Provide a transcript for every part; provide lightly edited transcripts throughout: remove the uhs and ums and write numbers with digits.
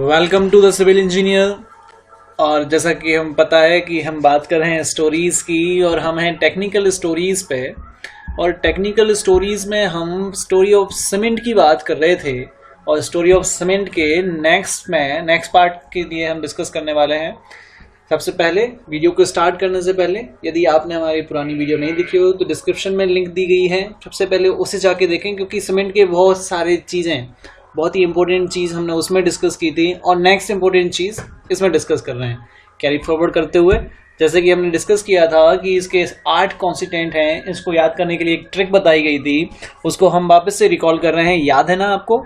Welcome to the civil engineer. और जैसा कि हम पता है कि हम बात कर रहे हैं स्टोरीज़ की और हम हैं टेक्निकल स्टोरीज़ पे। और टेक्निकल स्टोरीज़ में हम स्टोरी ऑफ सीमेंट की बात कर रहे थे और स्टोरी ऑफ सीमेंट के नेक्स्ट पार्ट के लिए हम डिस्कस करने वाले हैं। सबसे पहले वीडियो को स्टार्ट करने से पहले यदि आपने हमारी पुरानी वीडियो नहीं देखी हो तो डिस्क्रिप्शन में लिंक दी गई है, सबसे पहले उसे जाके देखें क्योंकि सीमेंट के बहुत सारे चीज़ें, बहुत ही इंपॉर्टेंट चीज़ हमने उसमें डिस्कस की थी और नेक्स्ट इंपॉर्टेंट चीज़ इसमें डिस्कस कर रहे हैं। कैरी फॉरवर्ड करते हुए जैसे कि हमने डिस्कस किया था कि इसके 8 कॉन्स्टिट्यूएंट हैं, इसको याद करने के लिए एक ट्रिक बताई गई थी, उसको हम वापस से रिकॉल कर रहे हैं। याद है ना आपको?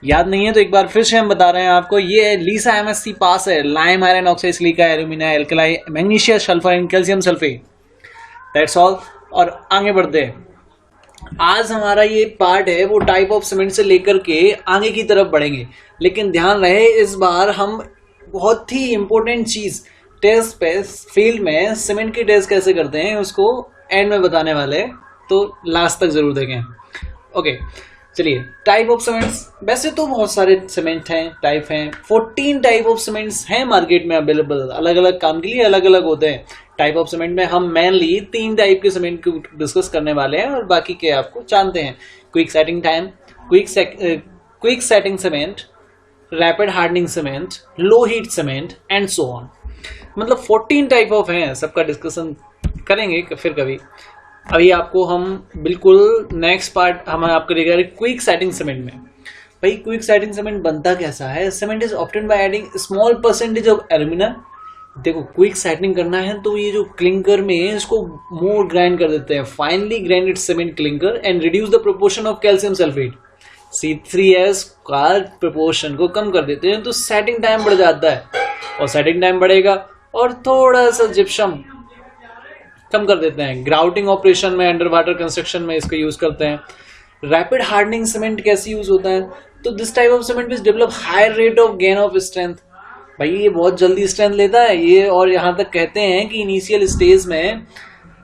याद नहीं है तो एक बार फिर से हम बता रहे हैं आपको। ये लीसा एमएससी पास है, lime iron oxide silica alumina alkali magnesia sulphur and calcium sulphate, that's all. और आगे बढ़ते हैं। आज हमारा ये पार्ट है वो टाइप ऑफ सीमेंट से लेकर के आगे की तरफ बढ़ेंगे, लेकिन ध्यान रहे इस बार हम बहुत ही इंपॉर्टेंट चीज टेस्ट पे फील्ड में सीमेंट की टेस्ट कैसे करते हैं उसको एंड में बताने वाले हैं, तो लास्ट तक जरूर देखें। ओके चलिए, टाइप ऑफ सीमेंट्स। वैसे तो बहुत सारे सीमेंट हैं, टाइप हैं, 14 टाइप ऑफ सीमेंट्स हैं मार्केट में अवेलेबल, अलग अलग काम के लिए अलग अलग होते हैं। टाइप ऑफ सीमेंट में हम मेनली 3 टाइप के सीमेंट को डिस्कस करने वाले हैं और बाकी के आपको जानते हैं। Quick setting time, quick setting cement, rapid hardening cement, low heat cement and so on. मतलब 14 टाइप ऑफ हैं, सबका डिस्कशन करेंगे फिर कभी। अभी आपको हम बिल्कुल नेक्स्ट पार्ट हम आपको लेकर क्विक सेटिंग सीमेंट में। भाई क्विक सेटिंग सीमेंट बनता कैसा है? Cement is obtained by adding small percentage of alumina. देखो क्विक सेटिंग करना है तो ये जो क्लिंकर में इसको मोर ग्राइंड कर देते हैं, finally grinded cement clinker and reduce the proportion of calcium sulphate. C3S का प्रोपोर्शन को कम कर देते हैं तो सेटिंग टाइम बढ़ जाता है और सेटिंग टाइम बढ़ेगा और थोड़ा सा जिप्सम कम कर देते हैं। ग्राउटिंग ऑपरेशन में, अंडर वाटर कंस्ट्रक्शन में इसको यूज करते हैं। रैपिड हार्डनिंग सीमेंट कैसे यूज होता है? तो this type of cement which develop higher rate of gain of strength. भाई ये बहुत जल्दी स्ट्रेंथ लेता है ये, और यहाँ तक कहते हैं कि इनिशियल स्टेज में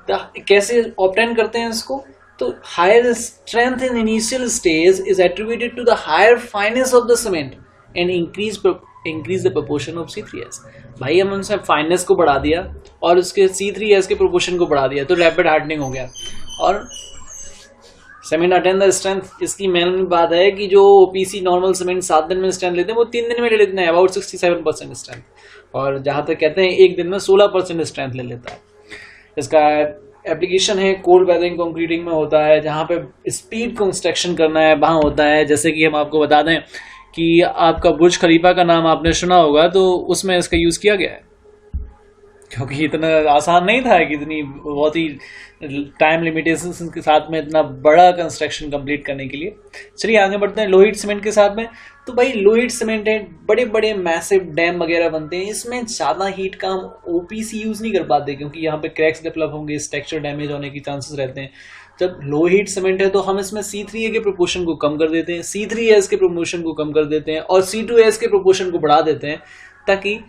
कैसे ऑब्टेन करते हैं इसको, तो higher strength in initial stage is attributed to the higher fineness of the cement and increase the proportion of C3S। भाई हम उनसे फाइनेस को बढ़ा दिया और उसके C3S के प्रोपोर्शन को बढ़ा दिया तो रैपिड हार्डनिंग हो गया और सीमेंट अटेन द स्ट्रेंथ। इसकी मेन बात है कि जो OPC नॉर्मल सीमेंट 7 दिन में स्ट्रेंथ लेते हैं वो 3 दिन में ले लेते हैं, अबाउट 67% स्ट्रेंथ, और जहां तक कहते हैं 1 दिन में 16% स्ट्रेंथ ले लेता है। इसका एप्लीकेशन है कोल्ड वेदरिंग कंक्रीटिंग में होता है, जहां पे स्पीड कंस्ट्रक्शन करना है वहां होता है। जैसे कि हम आपको बता दें कि आपका बुर्ज खलीफा का नाम आपने सुना होगा तो उसमें इसका यूज किया गया है, क्योंकि इतना आसान नहीं था कि इतनी बहुत ही टाइम लिमिटेशंस के साथ में इतना बड़ा कंस्ट्रक्शन कंप्लीट करने के लिए। चलिए आगे बढ़ते हैं लोहित सीमेंट के साथ में। तो भाई लोहित सीमेंट है, बड़े बड़े मैसिव डैम वगैरह बनते हैं, इसमें ज़्यादा हीट का हम OPC यूज़ नहीं कर पाते क्योंकि यहाँ पे क्रैक्स डेवलप होंगे, स्ट्रक्चर डैमेज होने की चांसेस रहते हैं। जब लो हीट सीमेंट है तो हम इसमें C3A के प्रोपोर्शन को कम कर देते हैं, C3S के प्रोपोर्शन को कम कर देते हैं और C2S के प्रोपोर्शन को बढ़ा देते हैं ताकि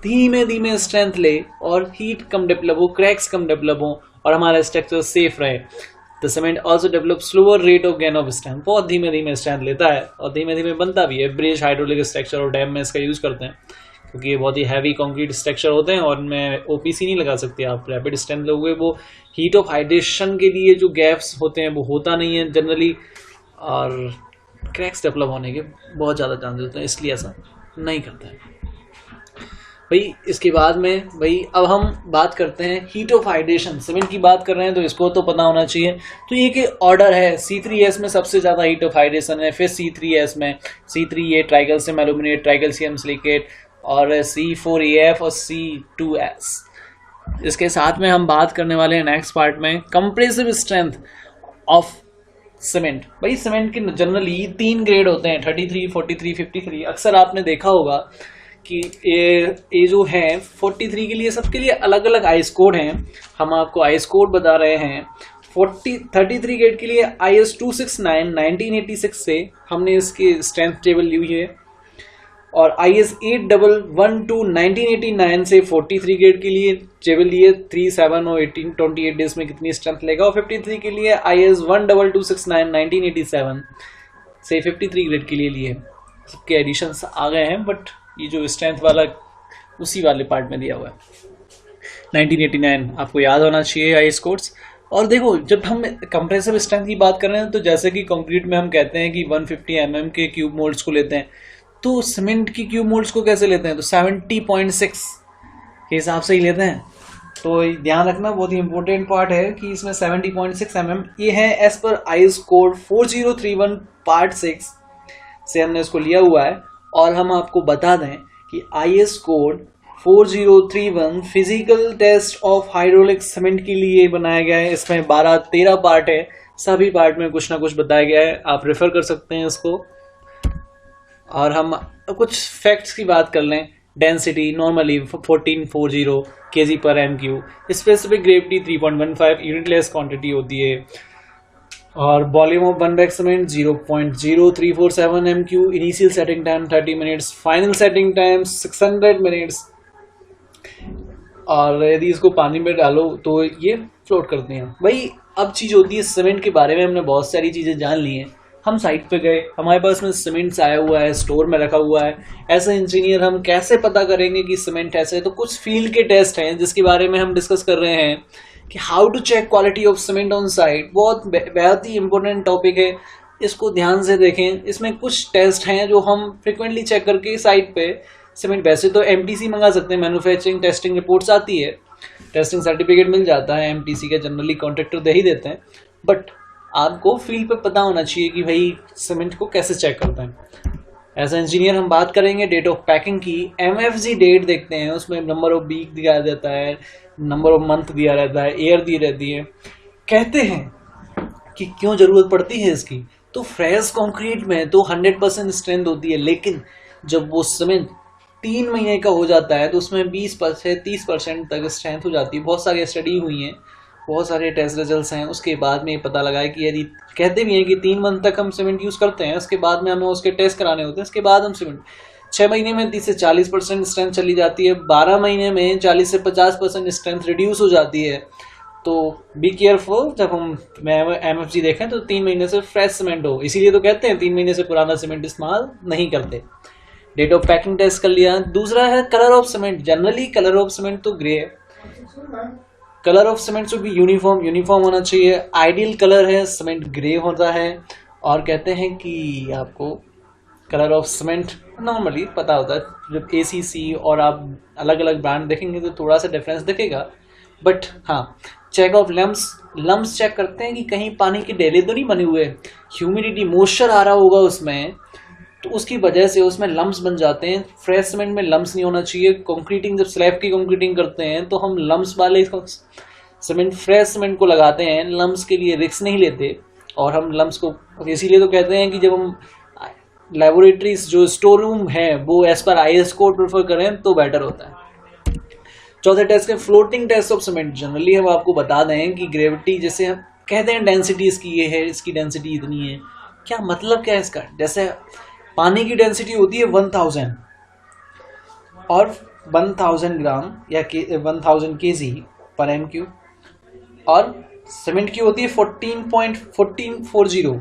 धीमे धीमे स्ट्रेंथ ले और हीट कम डेवलप हो, क्रैक्स कम डेवलप हो और हमारा स्ट्रक्चर सेफ रहे। The cement also develop slower rate of gain of strength, बहुत धीमे धीमे स्ट्रेंथ लेता है और धीमे धीमे बनता भी है। ब्रिज, हाइड्रोलिक स्ट्रक्चर और डैम में इसका यूज करते हैं क्योंकि ये बहुत ही हैवी कंक्रीट स्ट्रक्चर होते हैं और इनमें OPC नहीं लगा सकते आप। रैपिड स्ट्रेंथ लोगे वो हीट ऑफ हाइड्रेशन के लिए जो गैप्स होते हैं वो होता नहीं है जनरली, और क्रैक्स डेवलप होने के बहुत ज़्यादा चांसेस होते हैं, इसलिए ऐसा नहीं करता है। भाई इसके बाद में भाई अब हम बात करते हैं हीट ऑफ हाइड्रेशन। सीमेंट की बात कर रहे हैं तो इसको तो पता होना चाहिए। तो ये कि ऑर्डर है, C3S में सबसे ज़्यादा हीट ऑफ हाइड्रेशन है, फिर C3S में C3A tricalcium aluminate, tricalcium silicate और C4AF और C2S। इसके साथ में हम बात करने वाले हैं नेक्स्ट पार्ट में कंप्रेसिव स्ट्रेंथ ऑफ सीमेंट। भाई सीमेंट के जनरली 3 ग्रेड होते हैं, 33, 43, 53। अक्सर आपने देखा होगा कि ये जो है 43 के लिए सबके लिए अलग अलग आईएस कोड हैं। हम आपको आईएस कोड बता रहे हैं। 33 ग्रेड के लिए IS 269 1986 से हमने इसकी स्ट्रेंथ टेबल ली हुई है और IS 8112 1989 से 43 ग्रेड के लिए टेबल लिए 3, 7 और 28 डेज में कितनी स्ट्रेंथ लेगा, और 53 के लिए IS 12269 1987 से 53 ग्रेड के लिए लिए। सबके एडिशंस आ गए हैं, बट ये जो स्ट्रेंथ वाला उसी वाले पार्ट में दिया हुआ है 1989, आपको याद होना चाहिए आईएस कोड्स। और देखो जब हम कंप्रेसिव स्ट्रेंथ की बात कर रहे हैं तो जैसे कि कंक्रीट में हम कहते हैं कि 150 mm के क्यूब मोल्ड्स को लेते हैं, तो सीमेंट की क्यूब मोल्ड्स को कैसे लेते हैं, तो 70.6 के हिसाब से ही लेते हैं। तो ध्यान रखना, बहुत ही इंपॉर्टेंट पार्ट है कि इसमें 70.6 mm ये है as per IS code 4031 part 6 से हमने इसको लिया हुआ है। और हम आपको बता दें कि IS code 4031 physical test of hydraulic cement के लिए बनाया गया है। इसमें 12-13 पार्ट है, सभी पार्ट में कुछ ना कुछ बताया गया है, आप रेफर कर सकते हैं इसको। और हम कुछ फैक्ट्स की बात कर लें। डेंसिटी नॉर्मली 1440 kg पर MQ, specific gravity 3.15 unitless quantity होती है। और volume of one bag cement 0.0347 MQ, initial setting time 30 minutes, final setting time 600 minutes. और यदि इसको पानी में डालो तो ये फ्लोट करते हैं। वही अब चीज़ होती है सीमेंट के बारे में हमने बहुत सारी चीज़ें जान ली हैं। हम साइट पे गए, हमारे पास में सीमेंट्स आया हुआ है, स्टोर में रखा हुआ है। एज ए इंजीनियर हम कैसे पता करेंगे कि सीमेंट ऐसे है, तो कुछ फील्ड के टेस्ट हैं जिसके बारे में हम डिस्कस कर रहे हैं कि how to check quality of cement on site. बहुत ही इंपॉर्टेंट टॉपिक है, इसको ध्यान से देखें। इसमें कुछ टेस्ट हैं जो हम फ्रिक्वेंटली चेक करके साइट पे सीमेंट, वैसे तो MTC मंगा सकते हैं, मैन्युफैक्चरिंग टेस्टिंग रिपोर्ट्स आती है, टेस्टिंग सर्टिफिकेट मिल जाता है, MTC का जनरली कॉन्ट्रैक्टर दे ही देते हैं। बट आपको फील्ड पे पता होना चाहिए कि भाई सीमेंट को कैसे चेक करते हैं। एज ए इंजीनियर हम बात करेंगे डेट ऑफ पैकिंग की। MFG डेट देखते हैं, उसमें नंबर ऑफ वीक दिया जाता है, नंबर ऑफ मंथ दिया रहता है, ईयर दी रहती है। कहते हैं कि क्यों जरूरत पड़ती है इसकी, तो फ्रेश कंक्रीट में तो 100% स्ट्रेंथ होती है, लेकिन जब वो सीमेंट 3 महीने का हो जाता है तो उसमें 20% से 30% तक स्ट्रेंथ हो जाती है। बहुत सारी स्टडी हुई हैं, बहुत सारे टेस्ट रिजल्ट्स हैं, उसके बाद में पता लगा है कि यदि कहते भी हैं कि 3 मंथ तक हम सीमेंट यूज़ करते हैं, उसके बाद में हमें उसके टेस्ट कराने होते हैं, उसके बाद हम सीमेंट 6 महीने में 30 से 40% स्ट्रेंथ चली जाती है, 12 महीने में 40 से 50% स्ट्रेंथ रिड्यूस हो जाती है। तो बी केयरफुल, जब हम MFG देखें तो 3 महीने से फ्रेश सीमेंट हो, इसीलिए तो कहते हैं 3 महीने से पुराना सीमेंट इस्तेमाल नहीं करते। डेट ऑफ पैकिंग टेस्ट कर लिया। दूसरा है colour of cement. Generally colour of cement तो ग्रे है, colour of cement should be uniform होना चाहिए। आइडियल कलर है सीमेंट ग्रे होता है। और कहते हैं कि आपको कलर ऑफ सीमेंट नॉर्मली पता होता है, जब ACC और आप अलग अलग ब्रांड देखेंगे तो थोड़ा सा डिफरेंस दिखेगा। बट हाँ, चेक ऑफ लम्स चेक करते हैं कि कहीं पानी के डेले तो नहीं बने हुए, ह्यूमिडिटी मॉइस्चर आ रहा होगा उसमें, तो उसकी वजह से उसमें लम्स बन जाते हैं। फ्रेश सीमेंट में लम्स नहीं होना चाहिए। कंक्रीटिंग, जब स्लैब की कंक्रीटिंग करते हैं तो हम लम्स वाले सीमेंट, फ्रेश सीमेंट को लगाते हैं, लम्स के लिए रिस्क नहीं लेते। और हम लम्स को इसीलिए तो कहते हैं कि जब हम लेबोरेटरीज जो स्टोर रूम है वो as per IS code prefer करें तो बेटर होता है। चौथे टेस्ट है floating test of cement. Generally हम आपको बता दें कि ग्रेविटी, जैसे हम कहते हैं डेंसिटी इसकी ये है, इसकी डेंसिटी इतनी है, क्या मतलब क्या है इसका। जैसे पानी की डेंसिटी होती है 1000 और 1000 ग्राम या 1000 kg पर MQ, और सीमेंट की होती है 14.1440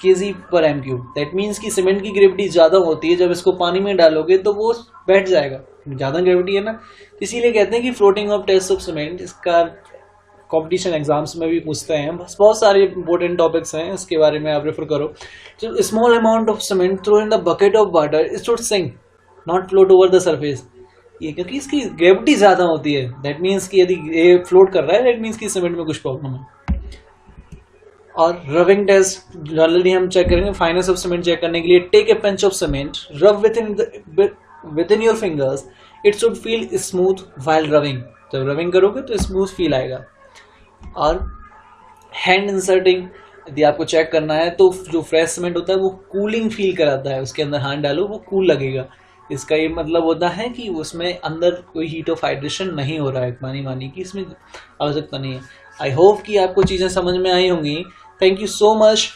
kg पर MQ। दैट मीन्स कि सीमेंट की ग्रेविटी ज़्यादा होती है, जब इसको पानी में डालोगे तो वो बैठ जाएगा, ज़्यादा ग्रेविटी है ना, इसीलिए कहते हैं कि floating of test of cement. इसका कंपटीशन एग्जाम्स में भी पूछते हैं, बस बहुत सारे इंपॉर्टेंट टॉपिक्स हैं, इसके बारे में आप रेफर करो। तो small amount of cement throw in the bucket of water, it should sink not float over the surface. ये क्योंकि इसकी ग्रेविटी ज़्यादा होती है, दैट मीन्स कि यदि ये फ्लोट कर रहा है दैट मीन्स कि सीमेंट में कुछ प्रॉब्लम है। और रबिंग टेस्ट जनरली हम चेक करेंगे फाइनेंस ऑफ सीमेंट चेक करने के लिए। Take a pinch of cement, rub within your fingers, it should feel smooth while rubbing. जब रबिंग करोगे तो स्मूथ फील आएगा। और हैंड इंसर्टिंग, यदि आपको चेक करना है तो जो फ्रेश सीमेंट होता है वो कूलिंग फील कराता है, उसके अंदर हाथ डालो वो कूल लगेगा। इसका ये मतलब होता है कि उसमें अंदर कोई हीट ऑफ हाइड्रेशन नहीं हो रहा है, पानी की इसमें आवश्यकता नहीं है। आई होप कि आपको चीज़ें समझ में आई होंगी। Thank you so much.